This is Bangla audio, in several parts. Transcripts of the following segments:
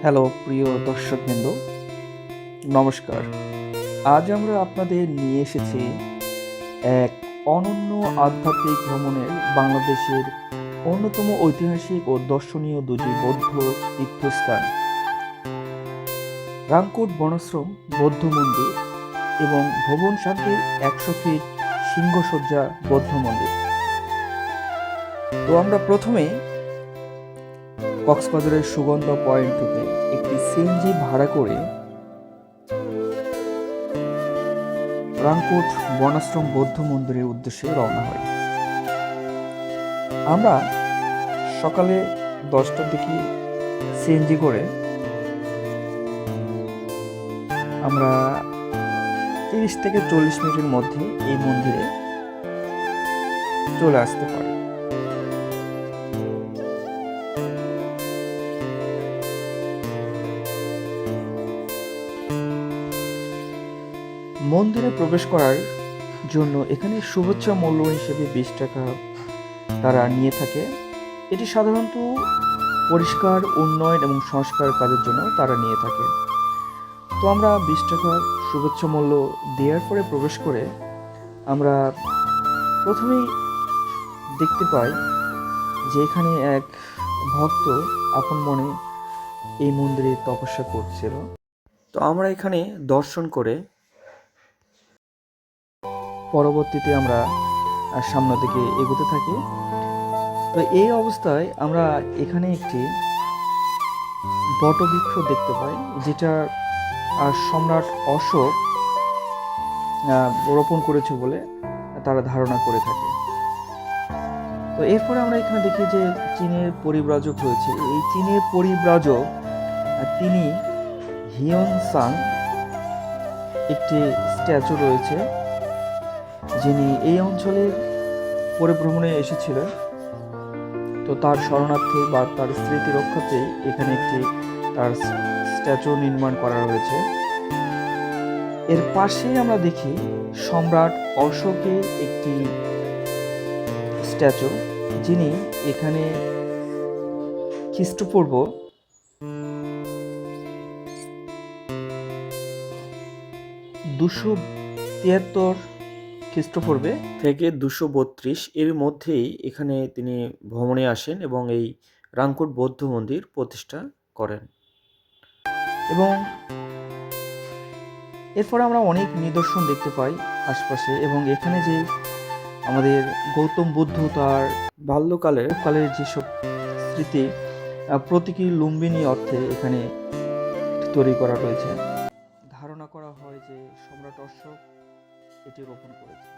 হ্যালো প্রিয় দর্শকবৃন্দ, নমস্কার। আজ আমরা আপনাদের নিয়ে এসেছি এক অনন্য আধ্যাত্মিক ভ্রমণের বাংলাদেশের অন্যতম ঐতিহাসিক ও দর্শনীয় দুটি বৌদ্ধ তীর্থস্থান, রাংকুট বনাশ্রম বৌদ্ধ মন্দির এবং ভুবন শান্তির 100 ফিট সিংহসজ্জা বৌদ্ধ মন্দির। তো আমরা প্রথমে কক্সবাজারের সুগন্ধা পয়েন্ট থেকে একটি সিএনজি ভাড়া করে রাংকুট বনাশ্রম বৌদ্ধ মন্দিরের উদ্দেশ্যে রওনা হয়। আমরা সকালে 10টার দিকে সিএনজি করে আমরা 30 থেকে 40 মিনিটের মধ্যে এই মন্দিরে চলে আসতে পারি। মন্দিরে প্রবেশ করার জন্য এখানে শুভেচ্ছা মূল্য হিসেবে 20 টাকা তারা নিয়ে থাকে। এটি সাধারণত পরিষ্কার, উন্নয়ন এবং সংস্কার কাজের জন্য তারা নিয়ে থাকে। তো আমরা 20 টাকা শুভেচ্ছা মূল্য দেওয়ার পরে প্রবেশ করে আমরা প্রথমেই দেখতে পাই যে এখানে এক ভক্ত আপন মনে এই মন্দিরে তপস্যা করছিল। তো আমরা এখানে দর্শন করে পরবর্তীতে আমরা সামনের দিকে এগোতে থাকি। তো এই অবস্থায় আমরা এখানে একটি বটবৃক্ষ দেখতে পাই, যেটা সম্রাট অশোক রোপণ করেছে বলে তারা ধারণা করে থাকে। তো এরপরে আমরা এখানে দেখি যে চীনের পরিব্রাজক রয়েছে। এই চীনের পরিব্রাজক তিনি হিয়ন সাং একটি স্ট্যাচু রয়েছে, যিনি এই অঞ্চলের পরিভ্রমণে এসেছিলেন। তো তার শরণার্থী বা তার স্মৃতি রক্ষার্থে এখানে একটি তার স্ট্যাচু নির্মাণ করা রয়েছে। এর পাশেই আমরা দেখি সম্রাট অশোকের একটি স্ট্যাচু, যিনি এখানে খ্রিস্টপূর্ব 273 খ্রিস্টপূর্বে থেকে 232 এর মধ্যেই এখানে তিনি ভ্রমণে আসেন এবং এই রাংকুট বৌদ্ধ মন্দির প্রতিষ্ঠা করেন। এবং এরপর আমরা অনেক নিদর্শন দেখতে পাই আশপাশে। এবং এখানে যে আমাদের গৌতম বুদ্ধ তার বাল্যকালের যেসব স্মৃতি প্রতীকী লুম্বিনী অর্থে এখানে তৈরি করা রয়েছে। ধারণা করা হয় যে সম্রাট অশোক এটি রোপণ করেছে।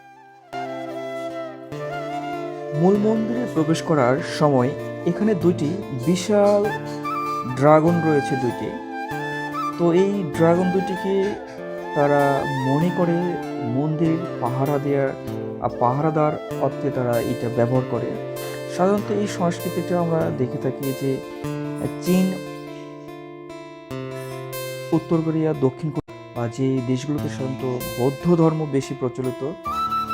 মূল মন্দিরে প্রবেশ করার সময় এখানে দুইটি বিশাল ড্রাগন রয়েছে, দুইটি। তো এই ড্রাগন দুটিকে তারা মনে করে মন্দির পাহারাদার অর্থে তারা এটা ব্যবহার করে। সাধারণত এই সংস্কৃতিটা আমরা দেখে থাকি যে চীন, উত্তর কোরিয়া, দক্ষিণ কোরিয়া বা যে দেশগুলোতে সাধারণত বৌদ্ধ ধর্ম বেশি প্রচলিত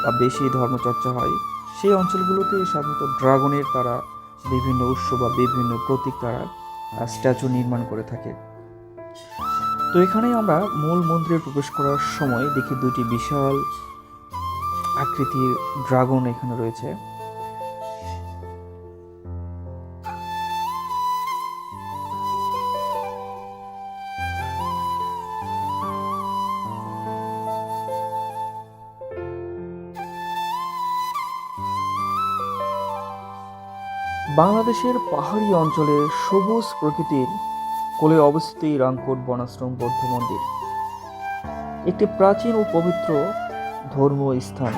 বা বেশি ধর্মচর্চা হয়, সেই অঞ্চলগুলোতে সাধারণত ড্রাগনের তারা বিভিন্ন উৎসব বা বিভিন্ন প্রতীক তারা স্ট্যাচু নির্মাণ করে থাকে। তো এখানে আমরা মূল মন্দিরে প্রবেশ করার সময় দেখি দুটি বিশাল আকৃতির ড্রাগন এখানে রয়েছে। বাংলাদেশের পাহাড়ি অঞ্চলের সবুজ প্রকৃতির কোলে অবস্থিত এই রাংকুট বনাশ্রম বৌদ্ধ মন্দির একটি প্রাচীন ও পবিত্র ধর্মীয় স্থান।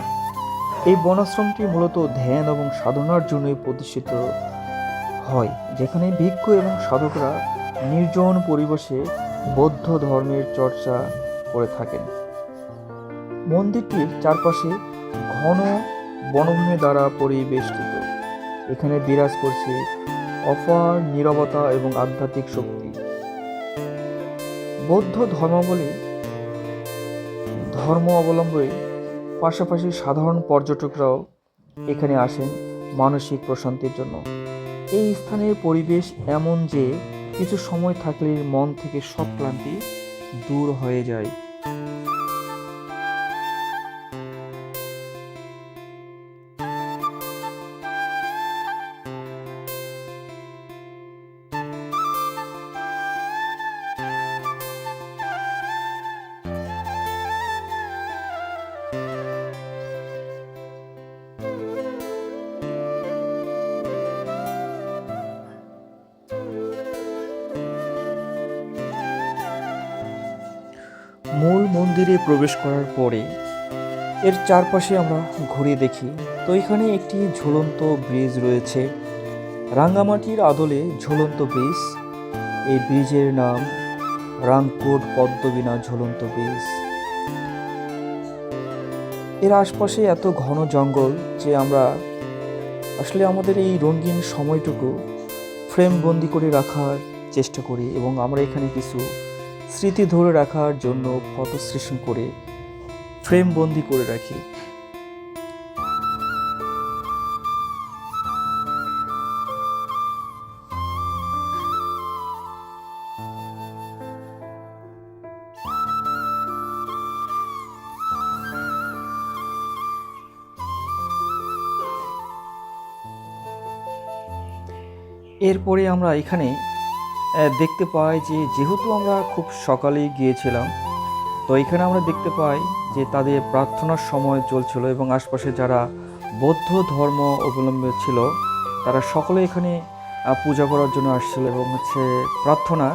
এই বনাশ্রমটি মূলত ধ্যান এবং সাধনার জন্যই প্রতিষ্ঠিত হয়, যেখানে ভিক্ষু এবং সাধকরা নির্জন পরিবেশে বৌদ্ধ ধর্মের চর্চা করে থাকেন। মন্দিরটির চারপাশে ঘন বনভূমি দ্বারা পরিবেষ্টিত। এখানে বিরাজ করছে অপার নীরবতা এবং আধ্যাত্মিক শক্তি। বৌদ্ধ ধর্ম অবলম্বী পাশাপাশি সাধারণ পর্যটকরাও এখানে আসেন মানসিক প্রশান্তির জন্য। এই স্থানের পরিবেশ এমন যে কিছু সময় থাকলে মন থেকে সব ক্লান্তি দূর হয়ে যায়। মূল মন্দিরে প্রবেশ করার পরে এর চারপাশে আমরা ঘুরে দেখি, তো এখানে একটি ঝুলন্ত ব্রিজ রয়েছে, রাঙ্গামাটির আদলে ঝুলন্ত ব্রিজ। এই ব্রিজের নাম রাংকোট পদ্মবিনা ঝুলন্ত ব্রিজ। এর আশপাশে এত ঘন জঙ্গল যে আমরা আসলে আমাদের এই রঙিন সময়টুকু ফ্রেম বন্দি করে রাখার চেষ্টা করি, এবং আমরা এখানে কিছু স্মৃতি ধরে রাখার জন্য ফটো সেশন করে ফ্রেম বন্দি করে রাখি। এরপরে আমরা এখানে দেখতে পাই যে যেহেতু আমরা খুব সকালেই গিয়েছিলাম, তো এখানে আমরা দেখতে পাই যে তাদের প্রার্থনার সময় চলছিল, এবং আশপাশে যারা বৌদ্ধ ধর্ম অবলম্বী ছিল তারা সকলে এখানে পূজা করার জন্য আসছিল, এবং প্রার্থনা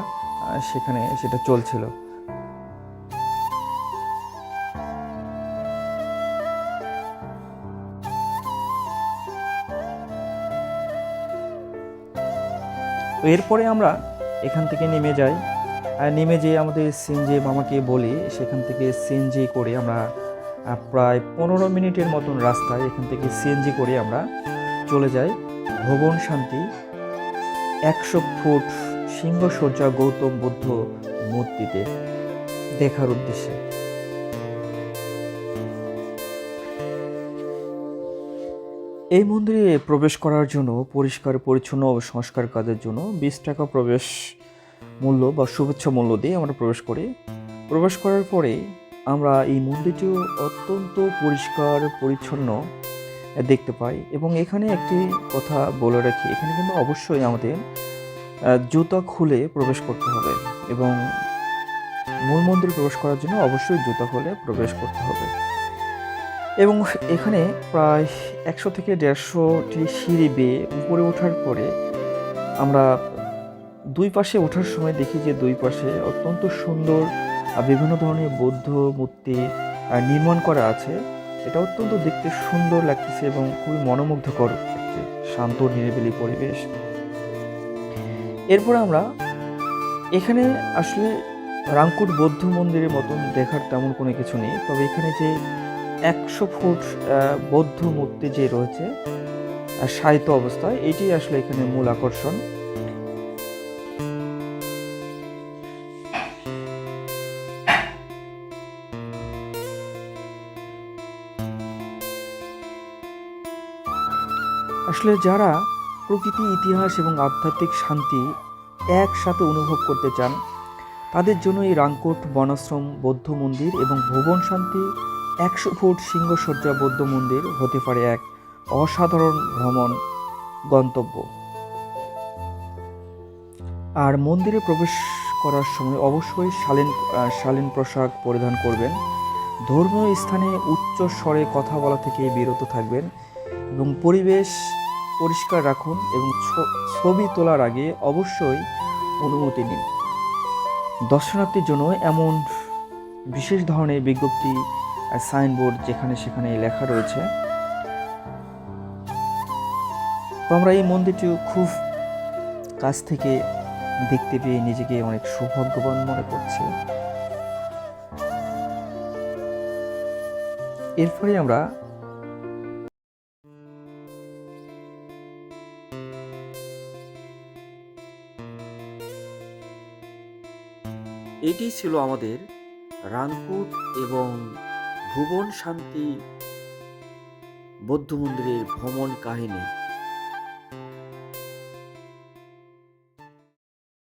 সেখানে সেটা চলছিল। তো এরপরে আমরা এখান থেকে নেমে যাই, নেমে যেয়ে আমাদের সিএনজি মামাকে বলি, সেখান থেকে সিএনজি করে আমরা প্রায় 15 মিনিটের মতন রাস্তায় এখান থেকে সিএনজি করে আমরা চলে যাই ভুবন শান্তি 100 ফুট সিংহসজ্জা গৌতম বুদ্ধ মূর্তিতে দেখার উদ্দেশ্যে। এই মন্দিরে প্রবেশ করার জন্য পরিষ্কার পরিচ্ছন্ন ও সংস্কার কাজের জন্য 20 টাকা প্রবেশ মূল্য বা শুভেচ্ছা মূল্য দিয়ে আমরা প্রবেশ করি। প্রবেশ করার পরে আমরা এই মন্দিরটি অত্যন্ত পরিষ্কার পরিচ্ছন্ন দেখতে পাই, এবং এখানে একটি কথা বলে রাখি, এখানে কিন্তু অবশ্যই আমাদের জুতা খুলে প্রবেশ করতে হবে, এবং মূল মন্দিরে প্রবেশ করার জন্য অবশ্যই জুতা খুলে প্রবেশ করতে হবে। এবং এখানে প্রায় 100 থেকে 150টি সিঁড়ি বেয়ে উপরে ওঠার পরে আমরা দুই পাশে ওঠার সময় দেখি যে দুই পাশে অত্যন্ত সুন্দর বিভিন্ন ধরনের বৌদ্ধ মূর্তি নির্মাণ করা আছে। এটা অত্যন্ত দেখতে সুন্দর লাগতেছে এবং খুবই মনোমুগ্ধকর একটি শান্ত নিরিবিলি পরিবেশ। এরপর আমরা এখানে আসলে রাংকুট বৌদ্ধ মন্দিরের মতন দেখার তেমন কোনো কিছু নেই, তবে এখানে যে 100 ফুট বৌদ্ধ মূর্তি যে রয়েছে শায়িত অবস্থায়, এটি আসলে এখানে মূল আকর্ষণ। আসলে যারা প্রকৃতি, ইতিহাস এবং আধ্যাত্মিক শান্তি একসাথে অনুভব করতে চান তাদের জন্য এই রাংকোট বনাশ্রম বৌদ্ধ মন্দির এবং ভুবন শান্তি 100 ফুট সিংহসজ্জা বৌদ্ধ মন্দির হতে পারে এক অসাধারণ ভ্রমণ গন্তব্য। আর মন্দিরে প্রবেশ করার সময় অবশ্যই শালীন পোশাক পরিধান করবেন, ধর্মীয় স্থানে উচ্চ স্বরে কথা বলা থেকে বিরত থাকবেন, এবং পরিবেশ পরিষ্কার রাখুন, এবং ছবি তোলার আগে অবশ্যই অনুমতি নিন। দর্শনার্থীর জন্য এমন বিশেষ ধরনের বিজ্ঞপ্তি সাইনবোর্ড যেখানে সেখানে লেখা রয়েছে। তো আমরা এই মন্দিরটি খুব কাছ থেকে দেখতে পেয়ে নিজেকে অনেক সৌভাগ্যবান মনে করছি। এরপরে আমরা এটি ছিল আমাদের রাংকুট এবং ভুবন শান্তি বৌদ্ধ মন্দিরের ভ্রমণ কাহিনী।